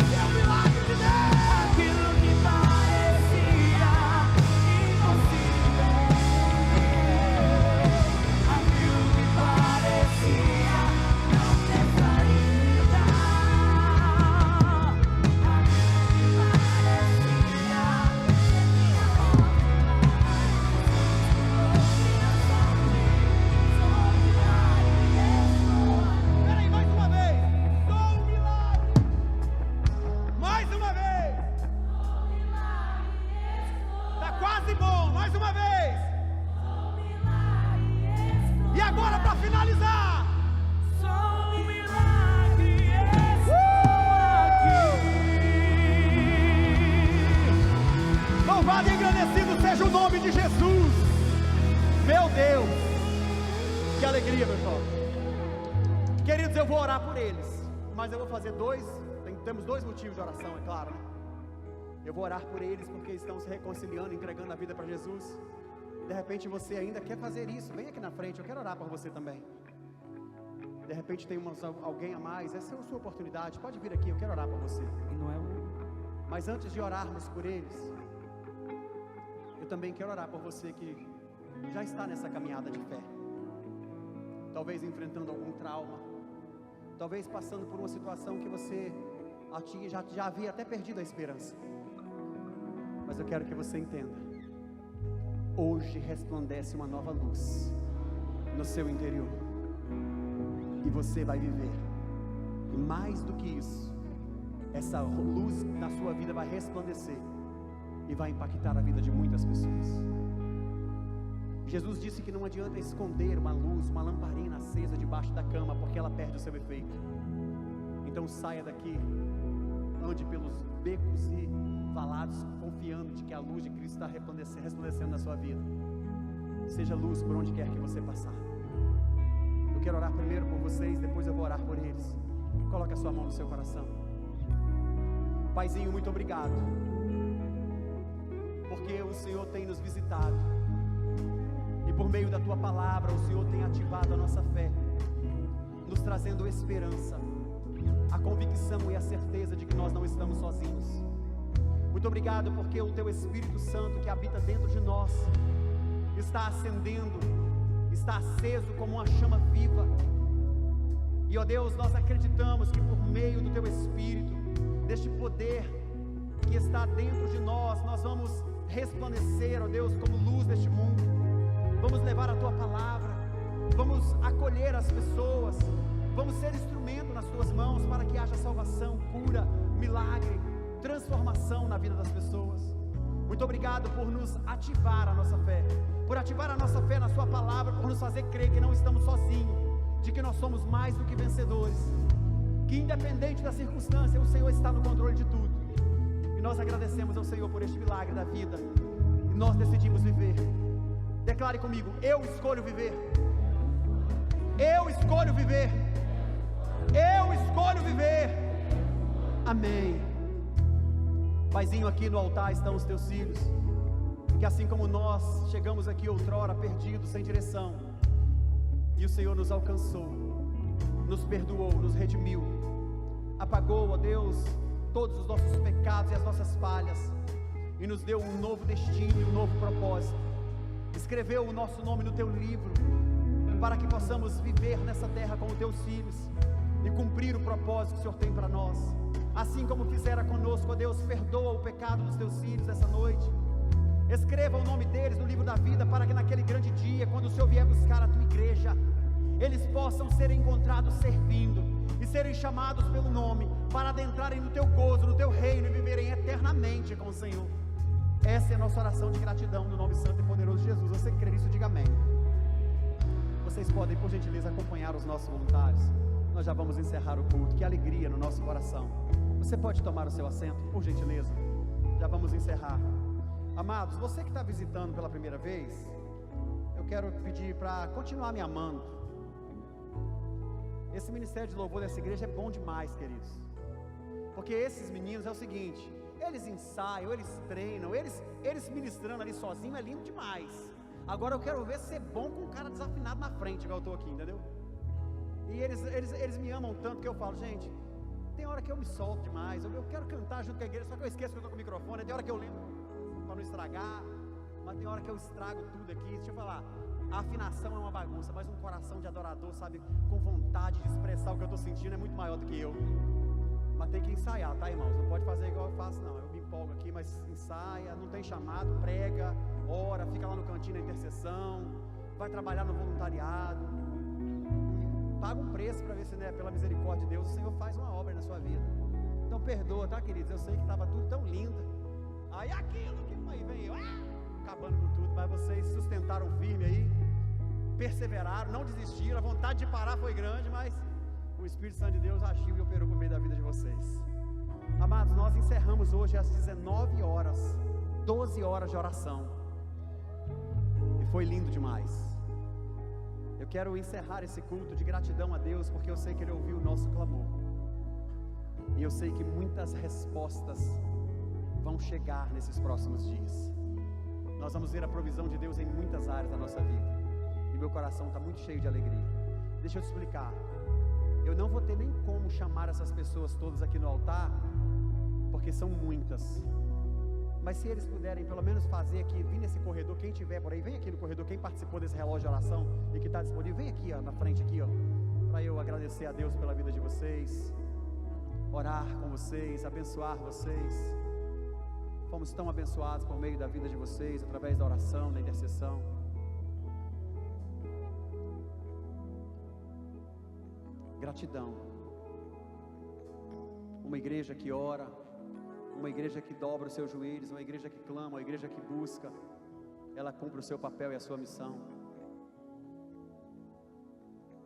poderoso e bom, mais uma vez. Sou um milagre, E agora para finalizar, sou um milagre, louvado e agradecido seja o nome de Jesus. Meu Deus, que alegria, meu irmão. Queridos, eu vou orar por eles, mas eu vou fazer temos dois motivos de oração, é claro, né? Eu vou orar por eles porque estão se reconciliando, entregando a vida para Jesus. De repente você ainda quer fazer isso, vem aqui na frente, eu quero orar por você também. De repente tem alguém a mais, essa é a sua oportunidade, pode vir aqui, eu quero orar por você. E não é um... Mas antes de orarmos por eles, eu também quero orar por você que já está nessa caminhada de fé. Talvez enfrentando algum trauma, talvez passando por uma situação que você já havia até perdido a esperança. Mas eu quero que você entenda, hoje resplandece uma nova luz no seu interior, e você vai viver, e mais do que isso, essa luz na sua vida vai resplandecer, e vai impactar a vida de muitas pessoas. Jesus disse que não adianta esconder uma luz, uma lamparina acesa debaixo da cama, porque ela perde o seu efeito. Então saia daqui, ande pelos becos e valados, confiando de que a luz de Cristo está resplandecendo na sua vida. Seja luz por onde quer que você passar. Eu quero orar primeiro por vocês, depois eu vou orar por eles. Coloque a sua mão no seu coração. Paizinho, muito obrigado, porque o Senhor tem nos visitado, e por meio da Tua palavra o Senhor tem ativado a nossa fé, nos trazendo esperança, a convicção e a certeza de que nós não estamos sozinhos. Muito obrigado porque o Teu Espírito Santo que habita dentro de nós está acendendo, está aceso como uma chama viva. E ó Deus, nós acreditamos que por meio do Teu Espírito, deste poder que está dentro de nós, nós vamos resplandecer, ó Deus, como luz deste mundo. Vamos levar a Tua palavra, vamos acolher as pessoas, vamos ser instrumento nas Tuas mãos para que haja salvação, cura, milagre, transformação na vida das pessoas. Muito obrigado por nos ativar a nossa fé, por ativar a nossa fé na Sua palavra, por nos fazer crer que não estamos sozinhos, de que nós somos mais do que vencedores, que independente da circunstância, o Senhor está no controle de tudo. E nós agradecemos ao Senhor por este milagre da vida, e nós decidimos viver. Declare comigo: eu escolho viver. Eu escolho viver. Eu escolho viver. Amém. Paizinho, aqui no altar estão os Teus filhos, que assim como nós chegamos aqui outrora perdidos, sem direção, e o Senhor nos alcançou, nos perdoou, nos redimiu, apagou, ó Deus, todos os nossos pecados e as nossas falhas, e nos deu um novo destino e um novo propósito. Escreveu o nosso nome no Teu livro, para que possamos viver nessa terra como Teus filhos, e cumprir o propósito que o Senhor tem para nós. Assim como fizera conosco, ó Deus, perdoa o pecado dos Teus filhos essa noite. Escreva o nome deles no livro da vida, para que naquele grande dia, quando o Senhor vier buscar a Tua igreja, eles possam ser encontrados servindo, e serem chamados pelo nome, para adentrarem no Teu gozo, no Teu reino, e viverem eternamente com o Senhor. Essa é a nossa oração de gratidão, no nome santo e poderoso de Jesus. Você crê nisso, diga amém. Vocês podem, por gentileza, acompanhar os nossos voluntários. Nós já vamos encerrar o culto. Que alegria no nosso coração. Você pode tomar o seu assento, por gentileza. Já vamos encerrar. Amados, você que está visitando pela primeira vez, eu quero pedir para continuar me amando. Esse ministério de louvor dessa igreja é bom demais, queridos. Porque esses meninos é o seguinte: eles ensaiam, eles treinam, eles ministrando ali sozinho é lindo demais. Agora eu quero ver ser bom com um cara desafinado na frente, igual eu estou aqui, entendeu? E eles me amam tanto que eu falo: gente, tem hora que eu me solto demais, eu quero cantar junto com a igreja, só que eu esqueço que eu estou com o microfone. Tem hora que eu lembro para não estragar, mas tem hora que eu estrago tudo aqui. Deixa eu falar, a afinação é uma bagunça, mas um coração de adorador, sabe, com vontade de expressar o que eu estou sentindo, é muito maior do que eu. Mas tem que ensaiar, tá, irmãos? Não pode fazer igual eu faço, não. Eu me empolgo aqui, mas ensaia, não tem chamado, prega, ora, fica lá no cantinho na intercessão, vai trabalhar no voluntariado, paga um preço para ver se, né, pela misericórdia de Deus, o Senhor faz uma obra na sua vida. Então perdoa, tá, queridos? Eu sei que estava tudo tão lindo. Aí aquilo que foi, veio, acabando com tudo, mas vocês sustentaram firme aí, perseveraram, não desistiram. A vontade de parar foi grande, mas o Espírito Santo de Deus agiu e operou por meio da vida de vocês. Amados, nós encerramos hoje às 19 horas, 12 horas de oração, e foi lindo demais. Eu quero encerrar esse culto de gratidão a Deus, porque eu sei que Ele ouviu o nosso clamor, e eu sei que muitas respostas vão chegar nesses próximos dias. Nós vamos ver a provisão de Deus em muitas áreas da nossa vida, e meu coração está muito cheio de alegria. Deixa eu te explicar. Eu não vou ter nem como chamar essas pessoas todas aqui no altar, porque são muitas. Mas se eles puderem pelo menos fazer aqui, vir nesse corredor, quem estiver por aí, vem aqui no corredor, quem participou desse relógio de oração e que está disponível, vem aqui ó, na frente aqui, ó, para eu agradecer a Deus pela vida de vocês, orar com vocês, abençoar vocês. Fomos tão abençoados por meio da vida de vocês, através da oração, da intercessão. Gratidão. Uma igreja que ora, uma igreja que dobra os seus joelhos, uma igreja que clama, uma igreja que busca, ela cumpre o seu papel e a sua missão.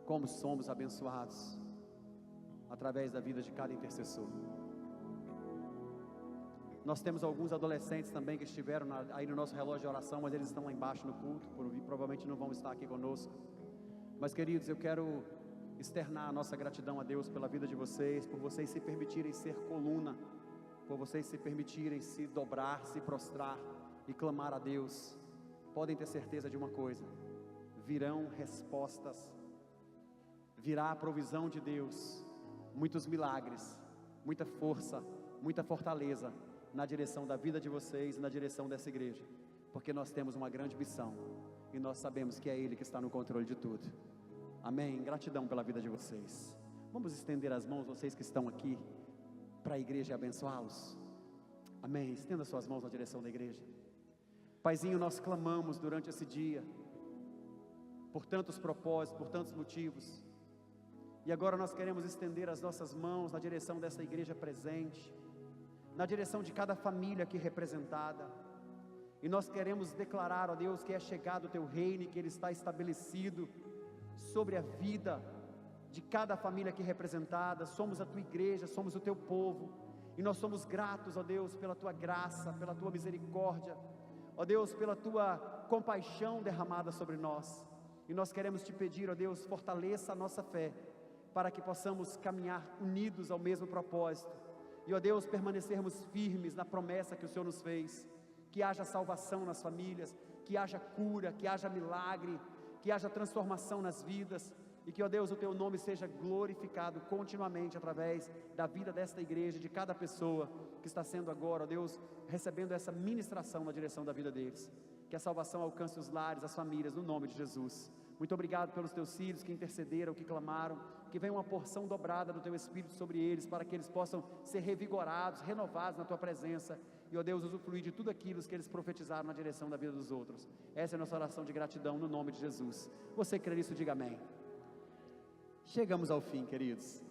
Como somos abençoados através da vida de cada intercessor. Nós temos alguns adolescentes também que estiveram aí no nosso relógio de oração, mas eles estão lá embaixo no culto, provavelmente não vão estar aqui conosco. Mas queridos, eu quero externar a nossa gratidão a Deus pela vida de vocês, por vocês se permitirem ser coluna, por vocês se permitirem se dobrar, se prostrar e clamar a Deus. Podem ter certeza de uma coisa: virão respostas, virá a provisão de Deus, muitos milagres, muita força, muita fortaleza na direção da vida de vocês e na direção dessa igreja, porque nós temos uma grande missão e nós sabemos que é Ele que está no controle de tudo. Amém? Gratidão pela vida de vocês. Vamos estender as mãos, vocês que estão aqui, para a igreja e abençoá-los. Amém? Estenda suas mãos na direção da igreja. Paizinho, nós clamamos durante esse dia por tantos propósitos, por tantos motivos, e agora nós queremos estender as nossas mãos na direção dessa igreja presente, na direção de cada família aqui representada, e nós queremos declarar, ó Deus, que é chegado o Teu reino e que Ele está estabelecido sobre a vida de cada família aqui representada. Somos a Tua igreja, somos o Teu povo, e nós somos gratos, ó Deus, pela Tua graça, pela Tua misericórdia, ó Deus, pela Tua compaixão derramada sobre nós, e nós queremos Te pedir, ó Deus, fortaleça a nossa fé, para que possamos caminhar unidos ao mesmo propósito, e ó Deus, permanecermos firmes na promessa que o Senhor nos fez, que haja salvação nas famílias, que haja cura, que haja milagre, que haja transformação nas vidas, e que ó Deus, o Teu nome seja glorificado continuamente através da vida desta igreja, de cada pessoa que está sendo agora, ó Deus, recebendo essa ministração na direção da vida deles. Que a salvação alcance os lares, as famílias, no nome de Jesus. Muito obrigado pelos Teus filhos que intercederam, que clamaram, que venha uma porção dobrada do Teu Espírito sobre eles, para que eles possam ser revigorados, renovados na Tua presença, e ó Deus, usufruir de tudo aquilo que eles profetizaram na direção da vida dos outros. Essa é a nossa oração de gratidão no nome de Jesus. Você crê nisso, diga amém. Chegamos ao fim, queridos,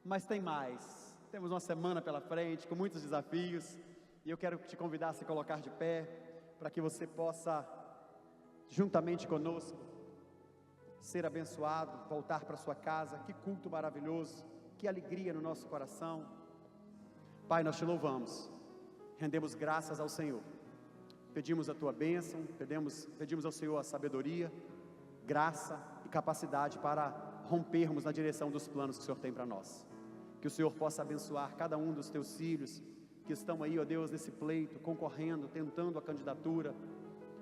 mas tem mais. Temos uma semana pela frente, com muitos desafios, e eu quero te convidar a se colocar de pé, para que você possa, juntamente conosco, ser abençoado, voltar para sua casa. Que culto maravilhoso, que alegria no nosso coração. Pai, nós Te louvamos, rendemos graças ao Senhor, pedimos a Tua bênção, pedimos ao Senhor a sabedoria, graça e capacidade para rompermos na direção dos planos que o Senhor tem para nós. Que o Senhor possa abençoar cada um dos Teus filhos que estão aí, ó Deus, nesse pleito, concorrendo, tentando a candidatura.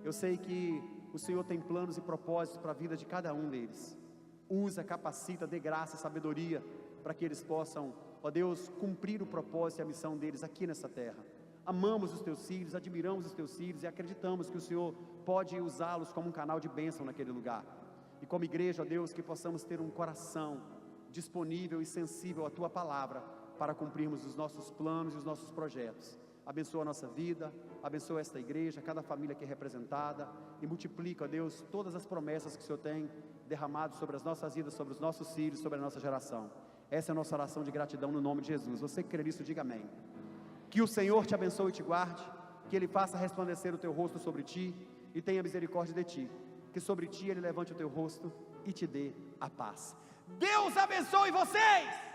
Eu sei que o Senhor tem planos e propósitos para a vida de cada um deles. Usa, capacita, dê graça e sabedoria para que eles possam, ó Deus, cumprir o propósito e a missão deles aqui nessa terra. Amamos os Teus filhos, admiramos os Teus filhos e acreditamos que o Senhor pode usá-los como um canal de bênção naquele lugar. E como igreja, ó Deus, que possamos ter um coração disponível e sensível à Tua palavra, para cumprirmos os nossos planos e os nossos projetos. Abençoa a nossa vida, abençoa esta igreja, cada família aqui representada, e multiplica, ó Deus, todas as promessas que o Senhor tem derramado sobre as nossas vidas, sobre os nossos filhos, sobre a nossa geração. Essa é a nossa oração de gratidão no nome de Jesus. Você que crê nisso, diga amém. Que o Senhor te abençoe e te guarde, que Ele faça resplandecer o teu rosto sobre ti e tenha misericórdia de ti, que sobre ti Ele levante o teu rosto e te dê a paz. Deus abençoe vocês!